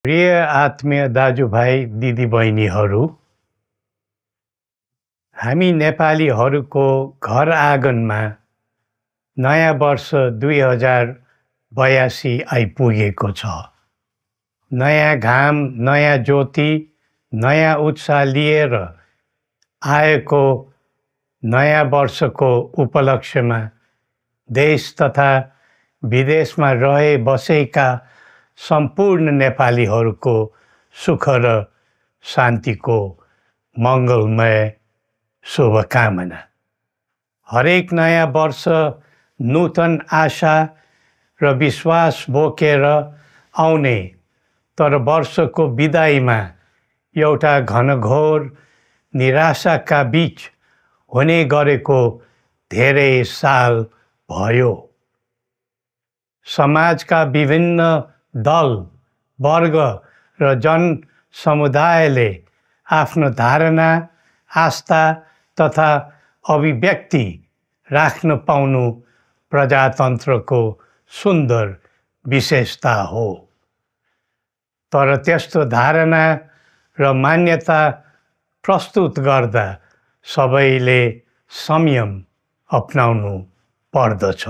प्रिय आत्मीय दाजुभाइ दिदीबहिनीहरू, हामी नेपालीहरूको घर आँगनमा नयाँ वर्ष 2082 आइपुगेको छ। नयाँ घाम, नयाँ ज्योति, नयाँ उत्साह लिएर आएको नयाँ वर्षको उपलक्ष्यमा देश तथा विदेशमा रहे बसेका सम्पूर्ण नेपालीहरूको सुख र शान्तिको मङ्गलमय शुभकामना। हरेक नयाँ वर्ष नूतन आशा र विश्वास बोकेर आउने, तर वर्षको बिदाईमा एउटा घनघोर निराशाका बीच हुने गरेको धेरै साल भयो। समाजका विभिन्न दल, वर्ग र जन समुदायले आफ्नो धारणा, आस्था तथा अभिव्यक्ति राख्न पाउनु प्रजातन्त्रको सुन्दर विशेषता हो। तर त्यस्तो धारणा र मान्यता प्रस्तुत गर्दा सबैले संयम अपनाउनु पर्दछ।